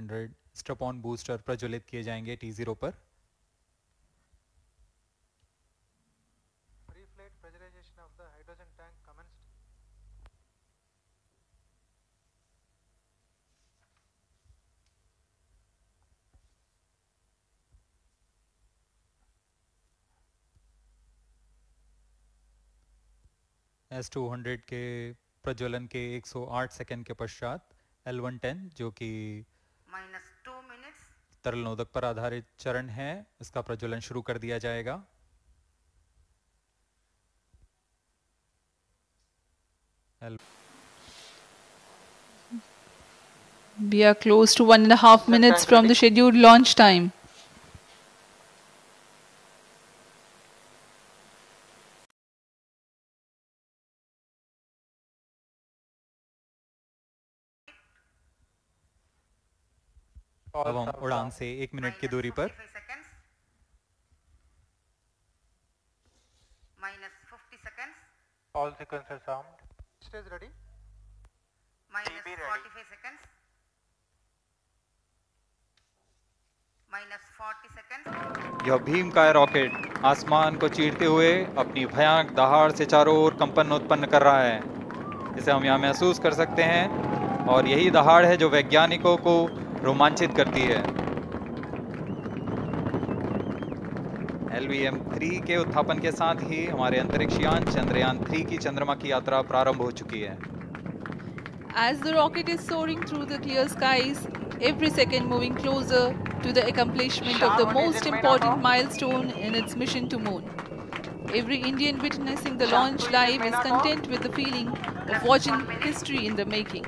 S200 strap-on booster प्रज्वलित किए जाएंगे T0 पर। Pre-flight pressurization of the hydrogen tank commenced. S200 के प्रज्वलन के 108 सेकंड के पश्चात L110 जो कि -2 minutes. तरल नोदक पर आधारित चरण है, इसका प्रज्वलन शुरू कर दिया जाएगा। We are close to 1.5 minutes from the scheduled launch time. अब हम उड़ान से 1 मिनट की दूरी पर -50 seconds. All sequences armed. Stage ready. -45 seconds. -40 seconds. यह भीमकाय रॉकेट आसमान को चीरते हुए अपनी भयानक दहाड़ से चारों ओर कंपन उत्पन्न कर रहा है। इसे हम यहाँ महसूस कर सकते हैं और यही दहाड़ है जो वैज्ञानिकों को रोमांचित करती है। LVM-3 के उत्थापन के साथ ही हमारे अंतरिक्ष यान चंद्रयान-3 की चंद्रमा की यात्रा प्रारंभ हो चुकी है। As the rocket is soaring through the clear skies, every second moving closer to the accomplishment of the most important milestone in its mission to moon. Every Indian witnessing the launch live is content with the feeling of watching history in the making.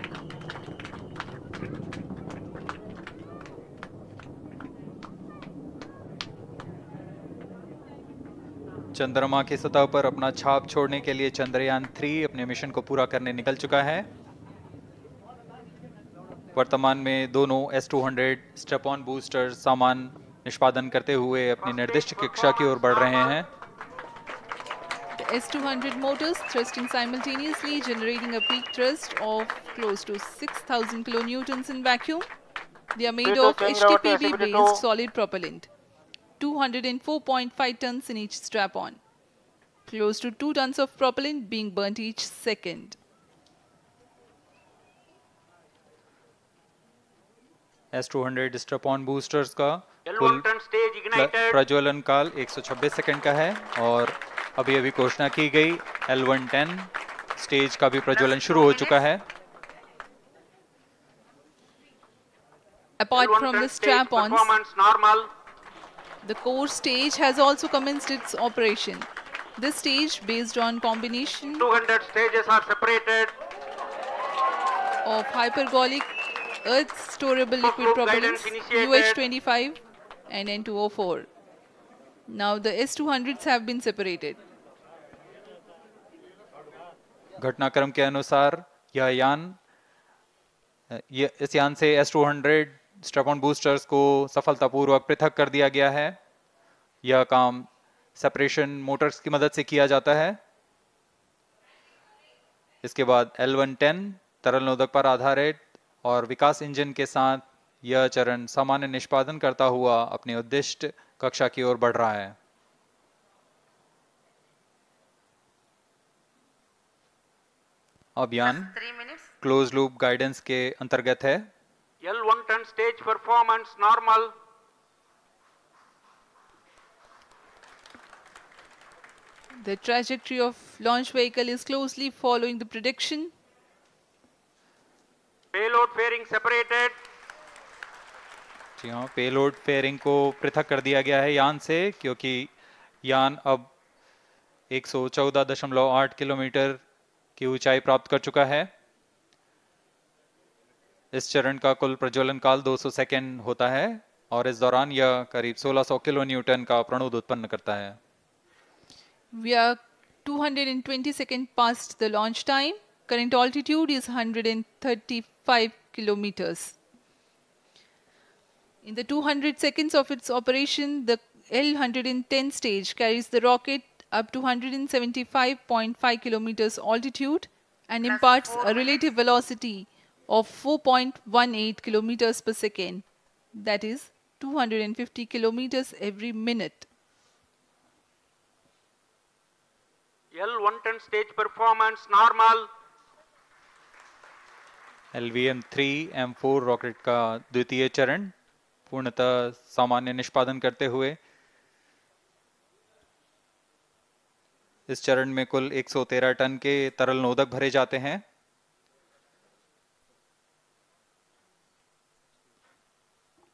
चंद्रमा की सतह पर अपना छाप छोड़ने के लिए चंद्रयान-3 अपने मिशन को पूरा करने निकल चुका है। वर्तमान में दोनों S200 स्ट्रैप-ऑन बूस्टर सामान निष्पादन करते हुए अपनी निर्दिष्ट कक्षा की ओर बढ़ रहे हैं। The S200 motors thrusting simultaneously, generating a peak thrust of close to 6,000 kilonewtons in vacuum. They are made of HTPB-based solid propellant. 204.5 tons in each strap-on. Close to 2 tons of propellant being burnt each second. S200 strap-on boosters का कुल प्रज्वलन काल 126 second का है और अभी घोषणा की गई L110 स्टेज का भी प्रज्वलन शुरू हो चुका है। Apart from the strap-ons, the core stage has also commenced its operation. This stage, based on combination 200 stages are separated of hypergolic earth storable liquid propellants UH-25 and N2O4. Now the S200s have been separated. घटनाक्रम के अनुसार इस यान से S200 strap-on boosters को सफलतापूर्वक पृथक कर दिया गया है। यह काम सेपरेशन मोटर्स की मदद से किया जाता है। इसके बाद L110 तरल नोदक पर आधारित और विकास इंजन के साथ यह चरण सामान्य निष्पादन करता हुआ अपनी उद्दिष्ट कक्षा की ओर बढ़ रहा है। अब यान क्लोज लूप गाइडेंस के अंतर्गत है। L110 stage performance normal. The trajectory of launch vehicle is closely following the prediction. Payload fairing separated. जी हाँ, पेलोड फेयरिंग को पृथक कर दिया गया है यान से, क्योंकि यान अब 114.8 किलोमीटर की ऊंचाई प्राप्त कर चुका है। इस चरण का कुल प्रज्वलन काल 200 सेकेंड होता है और इस दौरान यह करीब 1600 किलो न्यूटन का प्रणुद उत्पन्न करता है। We are 220 seconds past the launch time. Current altitude is 135 kilometers. In the 200 seconds of its operation, the L110 stage carries the rocket up to 175.5 kilometers altitude and imparts a relative velocity of 4.18 kilometers per second, that is 250 kilometers every minute. L110 stage performance normal. LVM-3 M4 rocket का द्वितीय चरण पूर्णतः सामान्य निष्पादन करते हुए इस चरण में कुल 113 टन के तरल नोदक भरे जाते हैं।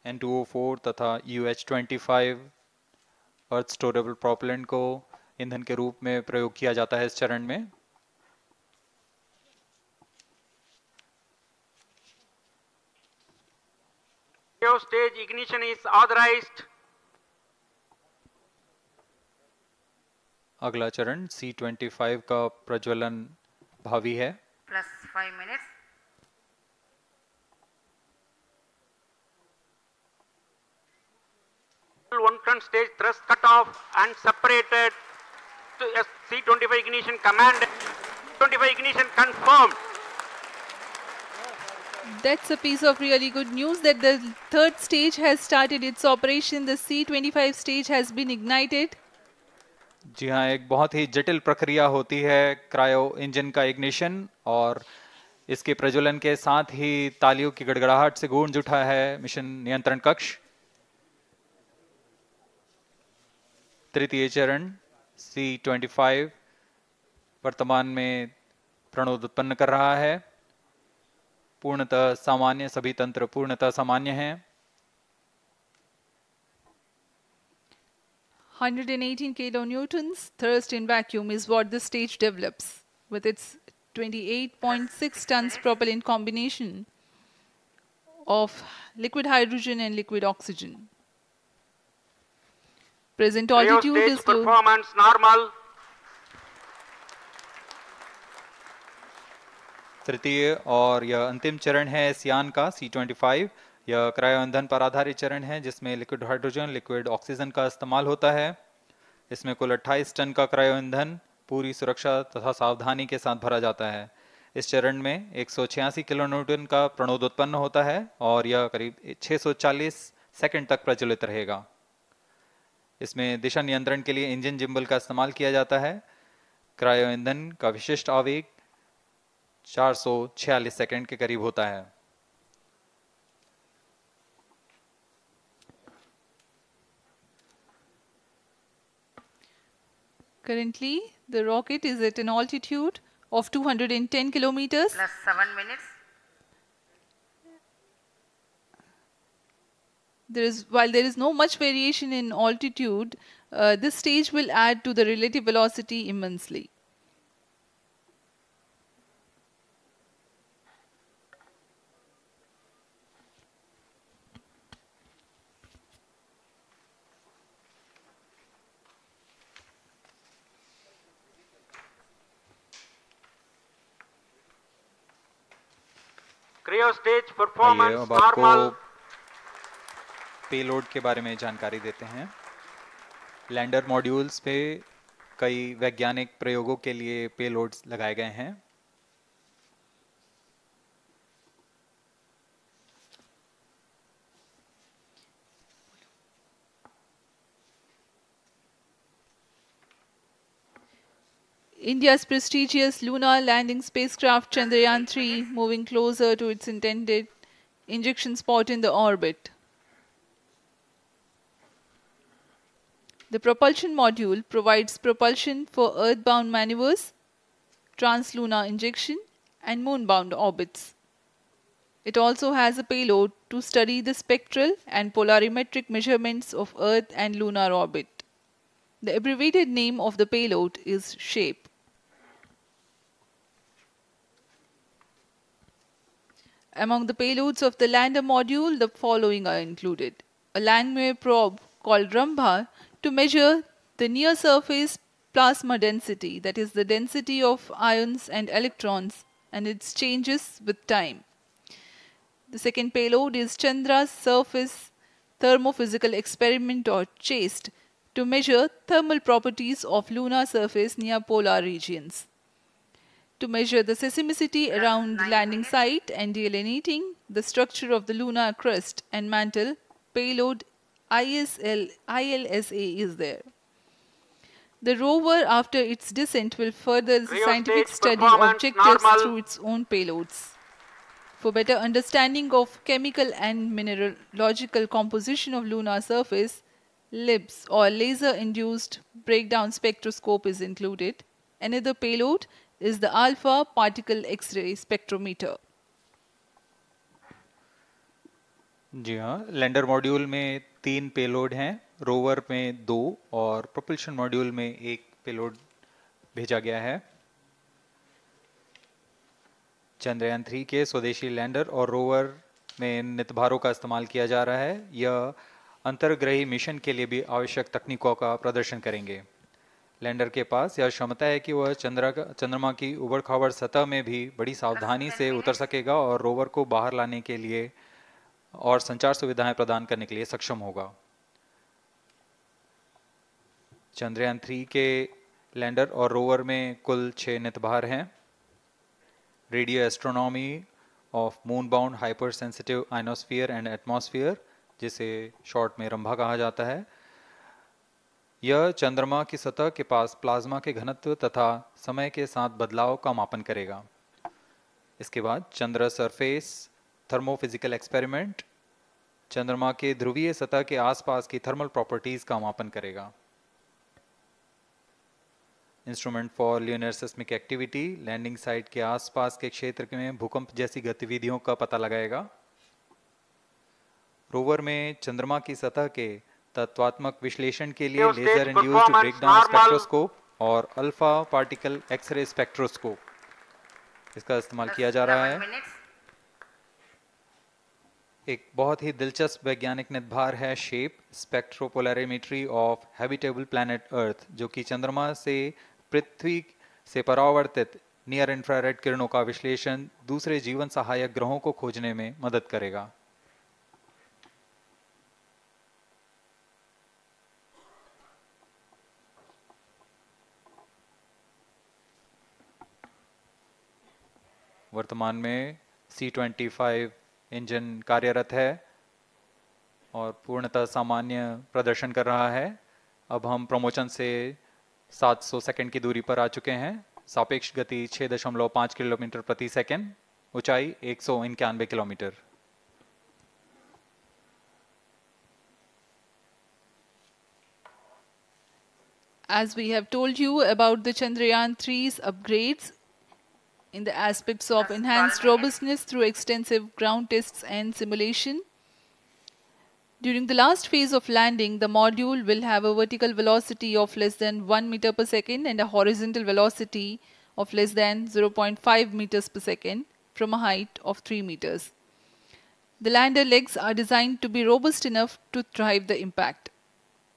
N2O4 तथा UH-25 अर्थ स्टोरेबल प्रोपेलेंट को ईंधन के रूप में प्रयोग किया जाता है इस चरण में। Stage ignition is authorized. अगला चरण C-25 का प्रज्वलन भावी है। Plus 5 minutes. L110 stage thrust cut off and separated. C-25 ignition command. 25 ignition confirmed. That's a piece of really good news that the third stage has started its operation. The C-25 stage has been ignited. जी हाँ, एक बहुत ही जटिल प्रक्रिया होती है cryo engine का ignition और इसके प्रज्वलन के साथ ही तालियों की गड़गड़ाहट से गूंज उठा है मिशन नियंत्रण कक्ष। तृतीय चरण C-25 वर्तमान में प्रणोद उत्पन्न कर रहा है। पूर्णतः सामान्य, सभी तंत्र पूर्णतः सामान्य हैं। 118 kilonewtons thrust in vacuum is what the stage develops with its 28.6 tons propellant combination of liquid hydrogen and liquid oxygen. Present altitude is low. Performance normal. तृतीय और यह अंतिम चरण है इस यान का C-25। यह क्रायो ईंधन पर आधारित चरण है जिसमें लिक्विड हाइड्रोजन, लिक्विड ऑक्सीजन का इस्तेमाल होता है। इसमें कुल 28 टन का क्रायो ईंधन पूरी सुरक्षा तथा सावधानी के साथ भरा जाता है। इस चरण में 186 किलोन्यूटन का प्रणोद उत्पन्न होता है और यह करीब 640 सेकंड तक प्रज्वलित रहेगा। इसमें दिशा नियंत्रण के लिए इंजन जिम्बल का इस्तेमाल किया जाता है। क्रायो ईंधन का विशिष्ट आवेग 446 सेकंड के करीब होता है। Currently, the rocket is at an altitude of 210 kilometers. Plus 7 minutes. While there is no much variation in altitude, this stage will add to the relative velocity immensely. Cryo stage आइए performance अब आपको normal. Payload के बारे में जानकारी देते हैं। Lander modules पे कई वैज्ञानिक प्रयोगों के लिए पेलोड्स लगाए गए हैं। India's prestigious lunar landing spacecraft Chandrayaan-3 moving closer to its intended injection spot in the orbit. The propulsion module provides propulsion for earthbound maneuvers, translunar injection, and moonbound orbits. It also has a payload to study the spectral and polarimetric measurements of Earth and lunar orbit. The abbreviated name of the payload is SHAPE. Among the payloads of the lander module, the following are included. A Langmuir probe called Rambha to measure the near-surface plasma density, that is the density of ions and electrons, and its changes with time. The second payload is Chandra's Surface Thermophysical Experiment, or CHASTE, to measure thermal properties of lunar surface near polar regions. to measure the seismicity around the landing site and delineating the structure of the lunar crust and mantle, payload ILSA is there. The rover, after its descent, will further the scientific study objectives through its own payloads. For better understanding of chemical and mineralogical composition of lunar surface, LIBS or laser-induced breakdown spectroscope is included. Another payload is the alpha particle X-ray spectrometer. जी हाँ, lander module में 3 payload हैं, rover में 2 और propulsion module में 1 payload भेजा गया है। चंद्रयान 3 के स्वदेशी लैंडर और रोवर में नितभारों का इस्तेमाल किया जा रहा है। यह अंतर्ग्रही मिशन के लिए भी आवश्यक तकनीकों का प्रदर्शन करेंगे। लैंडर के पास यह क्षमता है कि वह चंद्रमा की उबड़-खाबड़ सतह में भी बड़ी सावधानी से उतर सकेगा और रोवर को बाहर लाने के लिए और संचार सुविधाएं प्रदान करने के लिए सक्षम होगा। चंद्रयान 3 के लैंडर और रोवर में कुल 6 नितभार हैं। Radio astronomy of moon bound hyper sensitive ionosphere and atmosphere, जिसे शॉर्ट में रंभा कहा जाता है, यह चंद्रमा की सतह के पास प्लाज्मा के घनत्व तथा समय के साथ बदलाव का मापन करेगा। इसके बाद चंद्र सरफेस थर्मोफिजिकल एक्सपेरिमेंट चंद्रमा के ध्रुवीय सतह के आसपास की थर्मल प्रॉपर्टीज का मापन करेगा। Instrument for lunar seismic activity landing site के आसपास के क्षेत्र में भूकंप जैसी गतिविधियों का पता लगाएगा। रोवर में चंद्रमा की सतह के तत्वात्मक विश्लेषण के लिए लेजर इंड्यूस्ड ब्रेकडाउन स्पेक्ट्रोस्कोप और अल्फा पार्टिकल एक्सरे स्पेक्ट्रोस्कोप इसका इस्तेमाल किया जा रहा है। एक बहुत ही दिलचस्प वैज्ञानिक नितभार है shape स्पेक्ट्रोपोलैरिमेट्री of habitable planet earth, जो कि चंद्रमा से पृथ्वी से परावर्तित नियर इंफ्रारेड किरणों का विश्लेषण दूसरे जीवन सहायक ग्रहों को खोजने में मदद करेगा। वर्तमान में C-25 इंजन कार्यरत है और पूर्णतः सामान्य प्रदर्शन कर रहा है। अब हम प्रमोशन से 700 सेकंड की दूरी पर आ चुके हैं। सापेक्ष गति 6.5 किलोमीटर प्रति सेकंड, ऊंचाई 191 kilometre. As we have told you about the Chandrayaan 3's upgrades in the aspects of enhanced robustness through extensive ground tests and simulation. During the last phase of landing, the module will have a vertical velocity of less than 1 meter per second and a horizontal velocity of less than 0.5 meters per second from a height of 3 meters. The lander legs are designed to be robust enough to thrive the impact.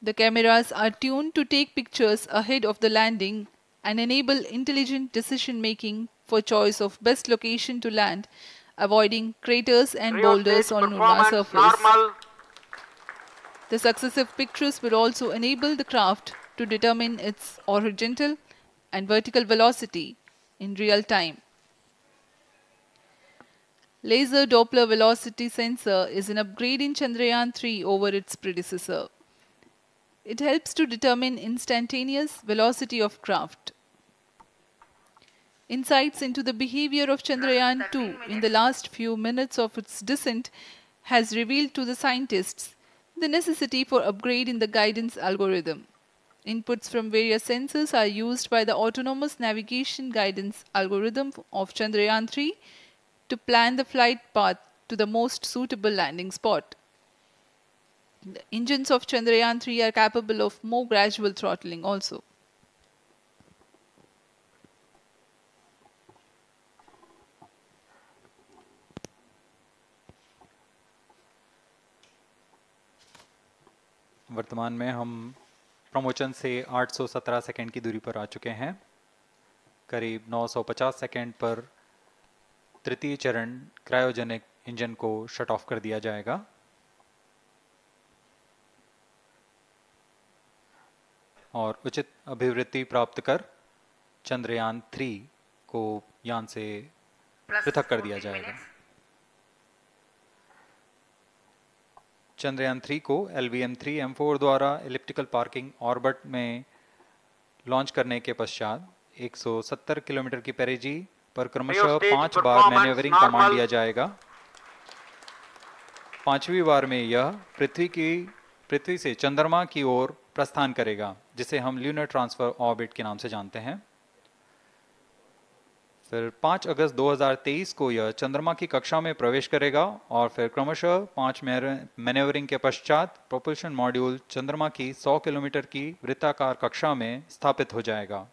The cameras are tuned to take pictures ahead of the landing and enable intelligent decision making for choice of best location to land, avoiding craters and boulders on lunar surface. The successive pictures will also enable the craft to determine its horizontal and vertical velocity in real time. Laser Doppler velocity sensor is an upgrade in Chandrayaan 3 over its predecessor. It helps to determine instantaneous velocity of craft. Insights into the behavior of Chandrayaan 2 in the last few minutes of its descent has revealed to the scientists the necessity for upgrade in the guidance algorithm. Inputs from various sensors are used by the autonomous navigation guidance algorithm of Chandrayaan 3 to plan the flight path to the most suitable landing spot. The engines of Chandrayaan 3 are capable of more gradual throttling also. वर्तमान में हम promotion से 817 second की दूरी पर आ चुके हैं। करीब 950 सेकंड पर तृतीय चरण क्रायोजेनिक इंजन को शट ऑफ कर दिया जाएगा। और उचित अभिवृद्धि प्राप्त कर चंद्रयान 3 को यान से पृथक कर दिया जाएगा। चंद्रयान 3 को LVM-3M4 द्वारा एलिप्टिकल पार्किंग ऑर्बिट में लॉन्च करने के पश्चात 170 किलोमीटर की पेरिजी पर क्रमशः 5 बार मैन्यूवरिंग कमांड दिया जाएगा। 5वीं बार में यह पृथ्वी से चंद्रमा की ओर प्रस्थान करेगा, जिसे हम ल्यूनर ट्रांसफर ऑर्बिट के नाम से जानते हैं। फिर 5 अगस्त 2023 को यह चंद्रमा की कक्षा में प्रवेश करेगा और फिर क्रमशः 5 मैन्यूवरिंग के पश्चात प्रोपल्शन मॉड्यूल चंद्रमा की 100 किलोमीटर की वृत्ताकार कक्षा में स्थापित हो जाएगा।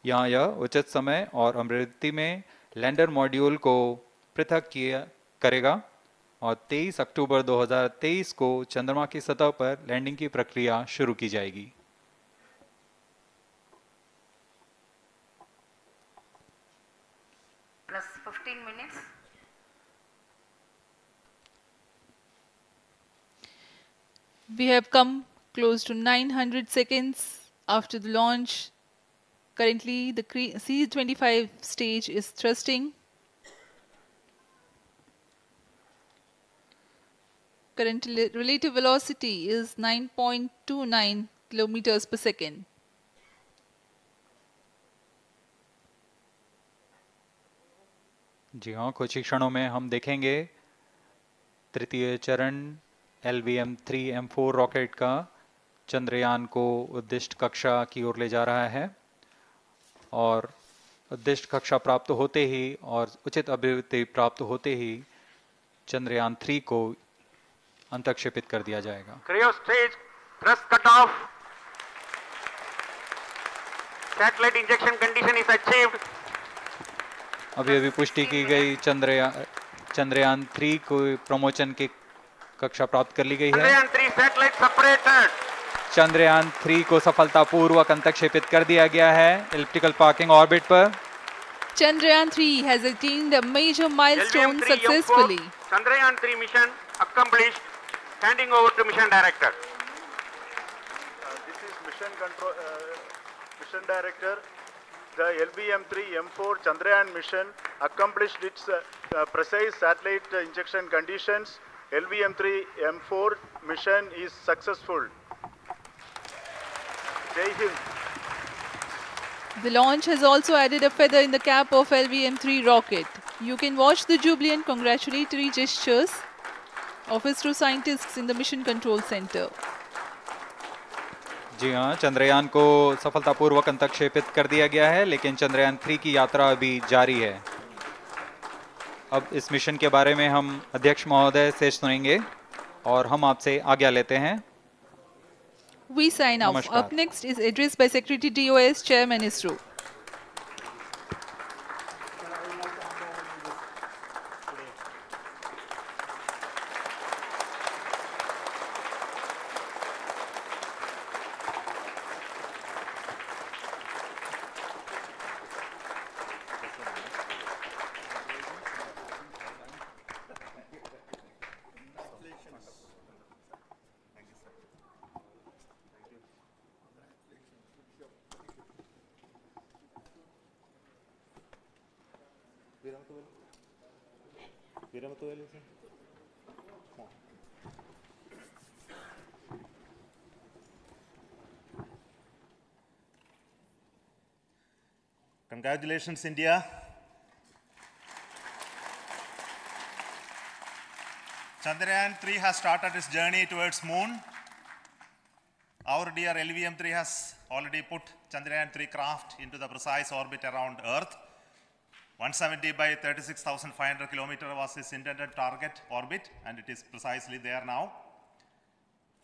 यहाँ यह उचित समय और अमृति में लैंडर मॉड्यूल को पृथक करेगा और 23 अक्टूबर 2023 को चंद्रमा की सतह पर लैंडिंग की प्रक्रिया शुरू की जाएगी। Plus 15 minutes. We have come close to 900 seconds after the launch. Currently, the C-25 stage is thrusting. Current relative velocity is 9.29 kilometers per second. जी हाँ, कुछ ही क्षणों में हम देखेंगे तृतीय चरण LVM-3M4 रॉकेट का चंद्रयान को उद्दिष्ट कक्षा की ओर ले जा रहा है और उद्दिष्ट कक्षा प्राप्त होते ही और उचित अभिवृद्धि प्राप्त होते ही चंद्रयान 3 को अंतक्षेपित कर दिया जाएगा। Cryo stage thrust cut off. Satellite injection condition is achieved. अभी पुष्टि की गई चंद्रयान 3 को प्रमोचन की कक्षा प्राप्त कर ली गई है। Chandrayaan 3 satellite separated. चंद्रयान 3 को सफलतापूर्वक अंतक्षेपित कर दिया गया है एलिप्टिकल पार्किंग ऑर्बिट पर। Chandrayaan 3 has attained a major milestone successfully. Chandrayaan 3 mission accomplished. Handing over to mission director. This is mission director. The LVM-3M4 Chandrayaan mission accomplished its precise satellite injection conditions. LVM-3M4 mission is successful. Jai Hind. The launch has also added a feather in the cap of LVM-3 rocket. You can watch the jubilant congratulatory gestures of ISRO scientists in the Mission Control Center. जी हाँ, चंद्रयान को सफलतापूर्वक अंतक्षेपित कर दिया गया है, लेकिन चंद्रयान 3 की यात्रा अभी जारी है। अब इस मिशन के बारे में हम अध्यक्ष महोदय से सुनेंगे और हम आपसे आज्ञा लेते हैं। We sign off. Up next is address by Secretary DOS, Chairman ISRO. Congratulations, India. Chandrayaan 3 has started its journey towards moon. Our dear LVM-3 has already put Chandrayaan 3 craft into the precise orbit around Earth. 170 by 36,500 kilometers was its intended target orbit, and it is precisely there now.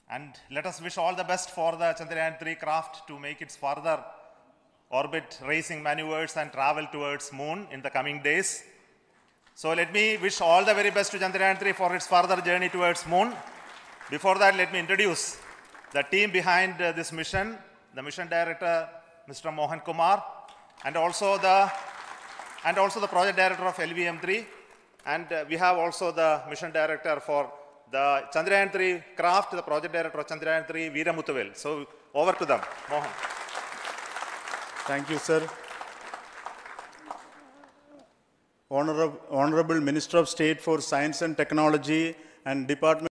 And let us wish all the best for the Chandrayaan 3 craft to make its further orbit racing maneuvers and travel towards moon in the coming days. So let me wish all the very best to Chandrayaan 3 for its further journey towards moon. Before that, let me introduce the team behind this mission, the mission director, Mr. Mohan Kumar, and also the project director of LVM-3, and we have also the mission director for the Chandrayaan 3 craft, the project director of Chandrayaan 3, Veera Muthuvel. So over to them, Mohan. Thank you, sir. Honorable Minister of State for Science and Technology and Department